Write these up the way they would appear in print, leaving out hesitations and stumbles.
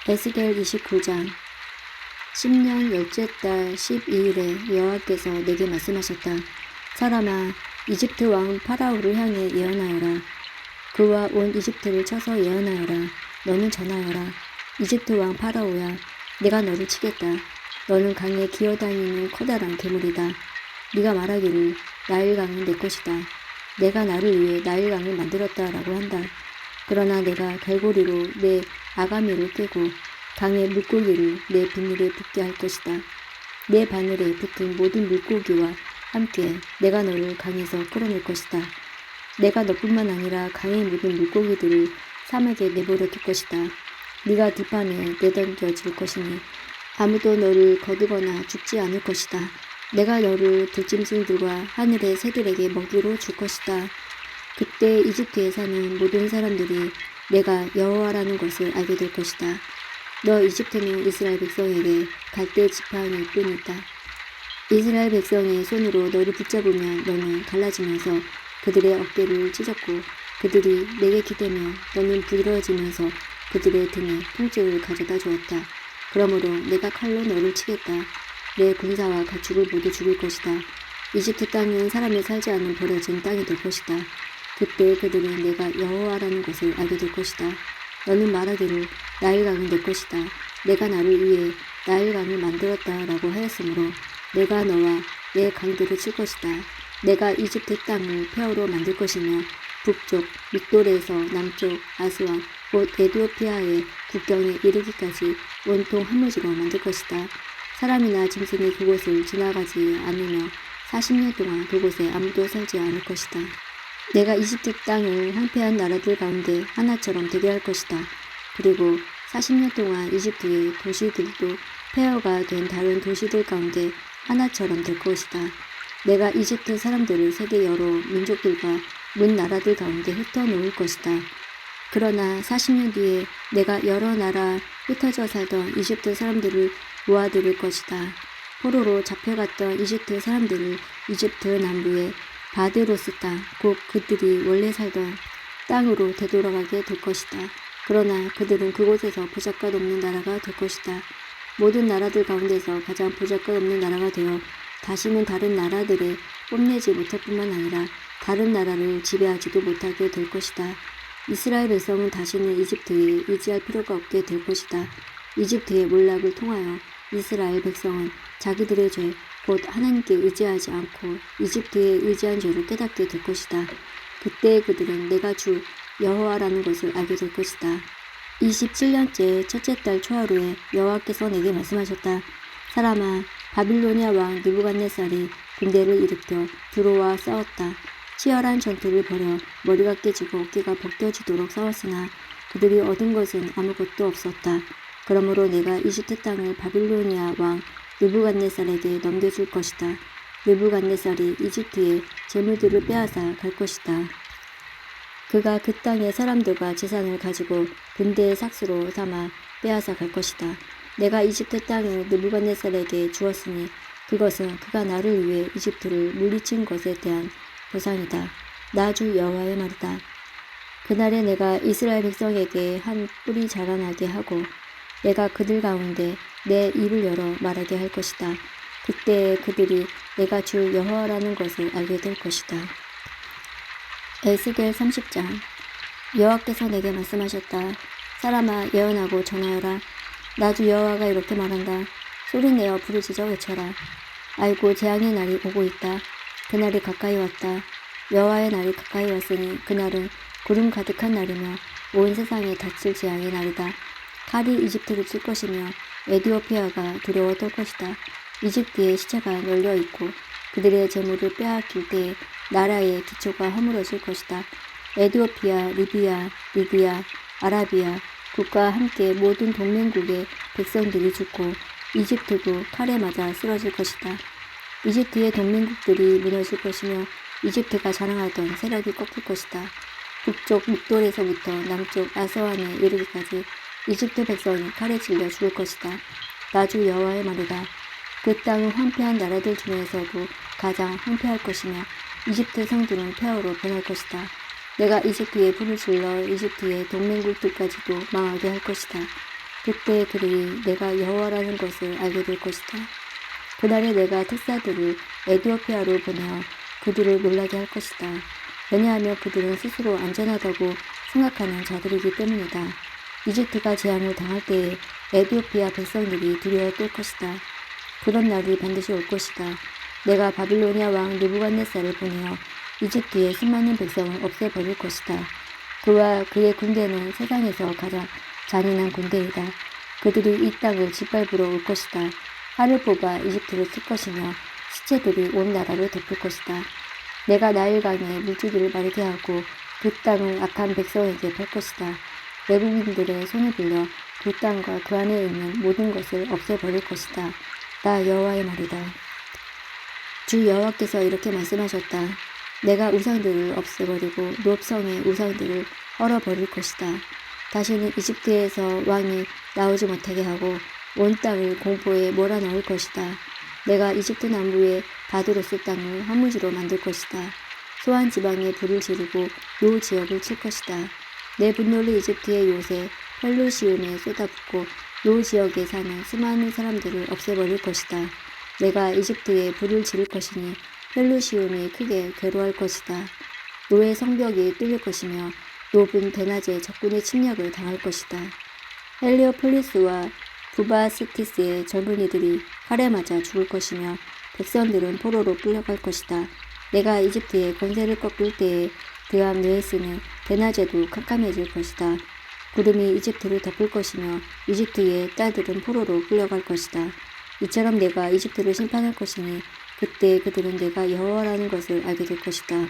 에스겔 29장 10년 열째 달 12일에 여호와께서 내게 말씀하셨다. 사람아, 이집트 왕 파라오를 향해 예언하여라. 그와 온 이집트를 쳐서 예언하여라. 너는 전하여라. 이집트 왕 파라오야, 내가 너를 치겠다. 너는 강에 기어다니는 커다란 괴물이다. 네가 말하기를 나일강은 내 것이다. 내가 나를 위해 나일강을 만들었다라고 한다. 그러나 내가 갈고리로 내 아가미를 꿰고 강의 물고기를 내 비늘에 붙게 할 것이다. 내 바늘에 붙은 모든 물고기와 함께 내가 너를 강에서 끌어낼 것이다. 내가 너뿐만 아니라 강의 모든 물고기들을 사막에 내버려 둘 것이다. 네가 뒷판에 내던져질 것이니 아무도 너를 거두거나 죽지 않을 것이다. 내가 너를 들짐승들과 하늘의 새들에게 먹이로 줄 것이다. 그때 이집트에 사는 모든 사람들이 내가 여호와라는 것을 알게 될 것이다. 너 이집트는 이스라엘 백성에게 갈대 지팡이일 뿐이다. 이스라엘 백성의 손으로 너를 붙잡으면 너는 갈라지면서 그들의 어깨를 찢었고 그들이 내게 기대며 너는 부드러워지면서 그들의 등에 통증을 가져다 주었다. 그러므로 내가 칼로 너를 치겠다. 내 군사와 가축을 모두 죽일 것이다. 이집트 땅은 사람이 살지 않는 버려진 땅이 될 것이다. 그때 그들은 내가 여호와라는 것을 알게 될 것이다. 너는 말하기를 나일강은 내 것이다. 내가 나를 위해 나일강을 만들었다라고 하였으므로 내가 너와 내 강들을 칠 것이다. 내가 이집트 땅을 폐허로 만들 것이며 북쪽 믹돌에서 남쪽 아스완 곧 에티오피아의 국경에 이르기까지 온통 화무지로 만들 것이다. 사람이나 짐승이 그곳을 지나가지 않으며 40년 동안 그곳에 아무도 살지 않을 것이다. 내가 이집트 땅을 황폐한 나라들 가운데 하나처럼 되게 할 것이다. 그리고 40년 동안 이집트의 도시들도 폐허가 된 다른 도시들 가운데 하나처럼 될 것이다. 내가 이집트 사람들을 세계 여러 민족들과 문 나라들 가운데 흩어놓을 것이다. 그러나 40년 뒤에 내가 여러 나라 흩어져 살던 이집트 사람들을 모아들일 것이다. 포로로 잡혀갔던 이집트 사람들을 이집트 남부의 바드로스 땅, 곧 그들이 원래 살던 땅으로 되돌아가게 될 것이다. 그러나 그들은 그곳에서 보잘것 없는 나라가 될 것이다. 모든 나라들 가운데서 가장 보잘것 없는 나라가 되어 다시는 다른 나라들에 뽐내지 못할 뿐만 아니라 다른 나라를 지배하지도 못하게 될 것이다. 이스라엘 백성은 다시는 이집트에 의지할 필요가 없게 될 것이다. 이집트의 몰락을 통하여 이스라엘 백성은 자기들의 죄, 곧 하나님께 의지하지 않고 이집트에 의지한 죄를 깨닫게 될 것이다. 그때 그들은 내가 주 여호와라는 것을 알게 될 것이다. 27년째 첫째 달 초하루에 여호와께서 내게 말씀하셨다. 사람아, 바빌로니아 왕 느부갓네살이 군대를 일으켜 들어와 싸웠다. 치열한 전투를 벌여 머리가 깨지고 어깨가 벗겨지도록 싸웠으나 그들이 얻은 것은 아무것도 없었다. 그러므로 내가 이집트 땅을 바빌로니아 왕 느부갓네살에게 넘겨줄 것이다. 느부갓네살이 이집트의 재물들을 빼앗아 갈 것이다. 그가 그 땅의 사람들과 재산을 가지고 군대의 삭수로 삼아 빼앗아 갈 것이다. 내가 이집트 땅을 느부갓네살에게 주었으니 그것은 그가 나를 위해 이집트를 물리친 것에 대한 보상이다. 나 주 여호와의 말이다. 그날에 내가 이스라엘 백성에게 한 뿔이 자라나게 하고 내가 그들 가운데 내 입을 열어 말하게 할 것이다. 그때 그들이 내가 주 여호와라는 것을 알게 될 것이다. 에스겔 30장 여호와께서 내게 말씀하셨다. 사람아, 예언하고 전하여라. 나 주 여호와가 이렇게 말한다. 소리내어 부르짖어 외쳐라. 아이고, 재앙의 날이 오고 있다. 그날이 가까이 왔다. 여호와의 날이 가까이 왔으니 그날은 구름 가득한 날이며 온 세상에 닥칠 재앙의 날이다. 칼이 이집트를 칠 것이며 에티오피아가 두려워 떨 것이다. 이집트의 시체가 널려 있고 그들의 재물을 빼앗길 때에 나라의 기초가 허물어질 것이다. 에티오피아, 리비아, 리디아, 아라비아 국과 함께 모든 동맹국의 백성들이 죽고 이집트도 칼에 맞아 쓰러질 것이다. 이집트의 동맹국들이 무너질 것이며 이집트가 자랑하던 세력이 꺾일 것이다. 북쪽 믹돌에서부터 남쪽 아스완에 이르기까지 이집트 백성이 칼에 찔려 죽을 것이다. 나 주 여호와의 말이다. 그 땅은 황폐한 나라들 중에서도 가장 황폐할 것이며 이집트 성들은 폐허로 변할 것이다. 내가 이집트에 불을 질러 이집트의 동맹국들까지도 망하게 할 것이다. 그때 그들이 내가 여호와라는 것을 알게 될 것이다. 그날에 내가 특사들을 에티오피아로 보내어 그들을 놀라게 할 것이다. 왜냐하면 그들은 스스로 안전하다고 생각하는 자들이기 때문이다. 이집트가 재앙을 당할 때에 에티오피아 백성들이 두려워 떨 것이다. 그런 날이 반드시 올 것이다. 내가 바빌로니아 왕 느부갓네살을 보내어 이집트의 수많은 백성을 없애버릴 것이다. 그와 그의 군대는 세상에서 가장 잔인한 군대이다. 그들이 이 땅을 짓밟으러 올 것이다. 활을 뽑아 이집트를 쓸 것이며 시체들이 온 나라를 덮을 것이다. 내가 나일강에 물줄기를 마르게 하고 그 땅을 악한 백성에게 팔 것이다. 외국인들의 손을 빌려 그 땅과 그 안에 있는 모든 것을 없애버릴 것이다. 나 여호와의 말이다. 주 여호와께서 이렇게 말씀하셨다. 내가 우상들을 없애버리고 노업성의 우상들을 헐어버릴 것이다. 다시는 이집트에서 왕이 나오지 못하게 하고 온 땅을 공포에 몰아넣을 것이다. 내가 이집트 남부의 바드로스 땅을 화무지로 만들 것이다. 소한 지방에 불을 지르고 노 지역을 칠 것이다. 내 분노를 이집트의 요새 펠루시움에 쏟아붓고 노 지역에 사는 수많은 사람들을 없애버릴 것이다. 내가 이집트에 불을 지를 것이니 펠루시움이 크게 괴로워할 것이다. 노의 성벽이 뚫릴 것이며 노은 대낮에 적군의 침략을 당할 것이다. 헬리오폴리스와 부바스티스의 젊은이들이 칼에 맞아 죽을 것이며 백성들은 포로로 끌려갈 것이다. 내가 이집트의 권세를 꺾을 때에 드암 느에스는 대낮에도 캄캄해질 것이다. 구름이 이집트를 덮을 것이며 이집트의 딸들은 포로로 끌려갈 것이다. 이처럼 내가 이집트를 심판할 것이니 그때 그들은 내가 여호와라는 것을 알게 될 것이다.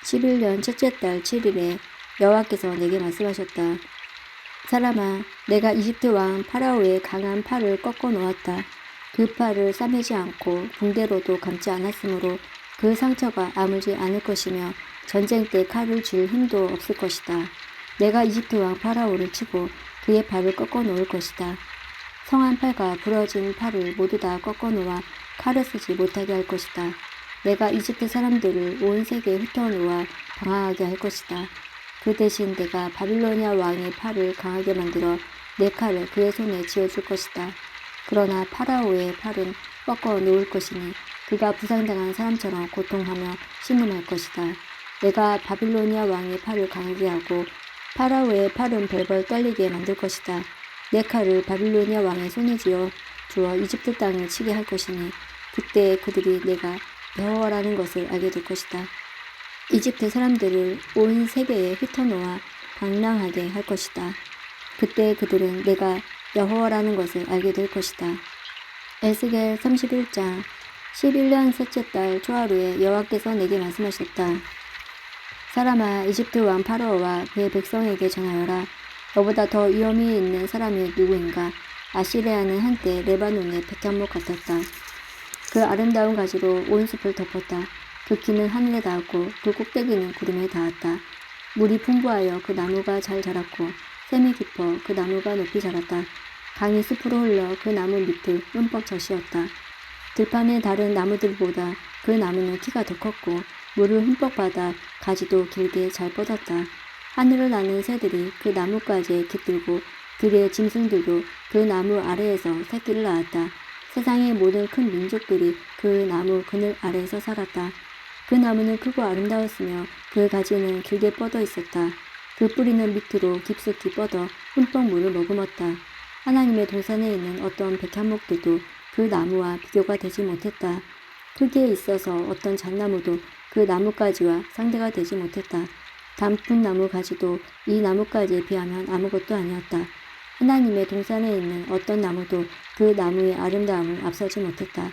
11년 첫째 달 7일에 여호와께서 내게 말씀하셨다. 사람아, 내가 이집트 왕 파라오의 강한 팔을 꺾어 놓았다. 그 팔을 싸매지 않고 붕대로도 감지 않았으므로 그 상처가 아물지 않을 것이며 전쟁 때 칼을 쥘 힘도 없을 것이다. 내가 이집트 왕 파라오를 치고 그의 팔을 꺾어 놓을 것이다. 성한 팔과 부러진 팔을 모두 다 꺾어 놓아 칼을 쓰지 못하게 할 것이다. 내가 이집트 사람들을 온 세계에 흩어놓아 방황하게 할 것이다. 그 대신 내가 바빌로니아 왕의 팔을 강하게 만들어 내 칼을 그의 손에 쥐어줄 것이다. 그러나 파라오의 팔은 꺾어 놓을 것이니 그가 부상당한 사람처럼 고통하며 신음할 것이다. 내가 바빌로니아 왕의 팔을 강하게 하고 파라오의 팔은 벌벌 떨리게 만들 것이다. 내 칼을 바빌로니아 왕의 손에 쥐어 주어 이집트 땅을 치게 할 것이니 그때 그들이 내가 여호와라는 것을 알게 될 것이다. 이집트 사람들을 온 세계에 흩어놓아 방랑하게 할 것이다. 그때 그들은 내가 여호와라는 것을 알게 될 것이다. 에스겔 31장 11년 셋째 달 초하루에 여호와께서 내게 말씀하셨다. 사람아, 이집트 왕 파라오와 그의 백성에게 전하여라. 너보다 더 위험이 있는 사람이 누구인가? 아시리아는 한때 레바논의 백향목 같았다. 그 아름다운 가지로 온 숲을 덮었다. 그 키는 하늘에 닿았고 그 꼭대기는 구름에 닿았다. 물이 풍부하여 그 나무가 잘 자랐고 샘이 깊어 그 나무가 높이 자랐다. 강이 숲으로 흘러 그 나무 밑을 흠뻑 적시었다. 들판의 다른 나무들보다 그 나무는 키가 더 컸고 물을 흠뻑 받아 가지도 길게 잘 뻗었다. 하늘을 나는 새들이 그 나뭇가지에 깃들고 들의 짐승들도 그 나무 아래에서 새끼를 낳았다. 세상의 모든 큰 민족들이 그 나무 그늘 아래에서 살았다. 그 나무는 크고 아름다웠으며 그 가지는 길게 뻗어 있었다. 그 뿌리는 밑으로 깊숙이 뻗어 흠뻑 물을 머금었다. 하나님의 동산에 있는 어떤 백향목들도 그 나무와 비교가 되지 못했다. 크기에 있어서 어떤 잣나무도 그 나뭇가지와 상대가 되지 못했다. 단풍 나무 가지도 이 나뭇가지에 비하면 아무것도 아니었다. 하나님의 동산에 있는 어떤 나무도 그 나무의 아름다움을 앞서지 못했다.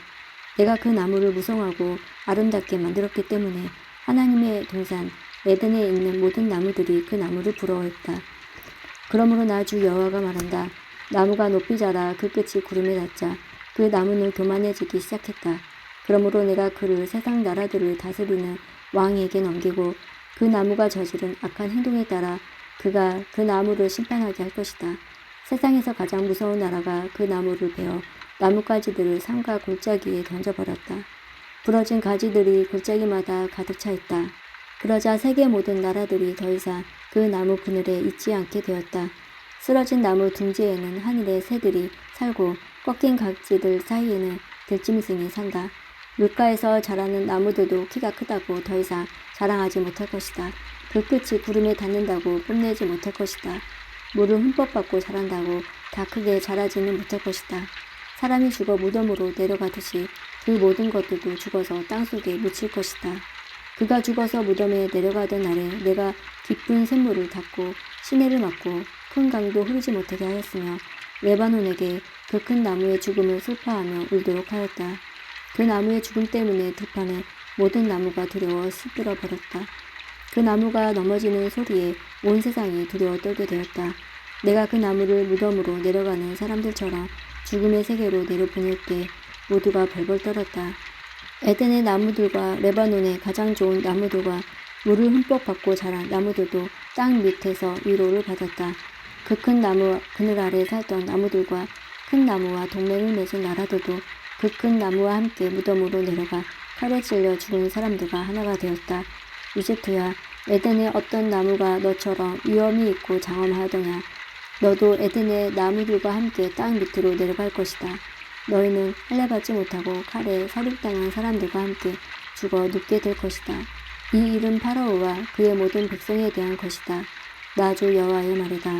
내가 그 나무를 무성하고 아름답게 만들었기 때문에 하나님의 동산 에덴에 있는 모든 나무들이 그 나무를 부러워했다. 그러므로 나 주 여호와가 말한다. 나무가 높이 자라 그 끝이 구름에 닿자 그 나무는 교만해지기 시작했다. 그러므로 내가 그를 세상 나라들을 다스리는 왕에게 넘기고 그 나무가 저지른 악한 행동에 따라 그가 그 나무를 심판하게 할 것이다. 세상에서 가장 무서운 나라가 그 나무를 베어 나뭇가지들을 산과 골짜기에 던져버렸다. 부러진 가지들이 골짜기마다 가득 차 있다. 그러자 세계 모든 나라들이 더 이상 그 나무 그늘에 있지 않게 되었다. 쓰러진 나무 둥지에는 하늘의 새들이 살고 꺾인 각지들 사이에는 들짐승이 산다. 물가에서 자라는 나무들도 키가 크다고 더 이상 자랑하지 못할 것이다. 그 끝이 구름에 닿는다고 뽐내지 못할 것이다. 물을 흠뻑 받고 자란다고 다 크게 자라지는 못할 것이다. 사람이 죽어 무덤으로 내려가듯이 그 모든 것들도 죽어서 땅속에 묻힐 것이다. 그가 죽어서 무덤에 내려가던 날에 내가 깊은 샘물을 닫고 시내를 막고 큰 강도 흐르지 못하게 하였으며 레바논에게 그 큰 나무의 죽음을 슬퍼하며 울도록 하였다. 그 나무의 죽음 때문에 들판의 모든 나무가 두려워 시들어 버렸다. 그 나무가 넘어지는 소리에 온 세상이 두려워 떨게 되었다. 내가 그 나무를 무덤으로 내려가는 사람들처럼 죽음의 세계로 내려보낼 때 모두가 벌벌 떨었다. 에덴의 나무들과 레바논의 가장 좋은 나무들과 물을 흠뻑 받고 자란 나무들도 땅 밑에서 위로를 받았다. 그 큰 나무 그늘 아래 살던 나무들과 큰 나무와 동맹을 맺은 나라들도 그 큰 나무와 함께 무덤으로 내려가 칼에 찔려 죽은 사람들과 하나가 되었다. 이집트야, 에덴의 어떤 나무가 너처럼 위엄이 있고 장엄하더냐. 너도 에덴의 나무들과 함께 땅 밑으로 내려갈 것이다. 너희는 할례받지 못하고 칼에 살육당한 사람들과 함께 죽어 눕게 될 것이다. 이 일은 파라오와 그의 모든 백성에 대한 것이다. 나 주 여호와의 말이다.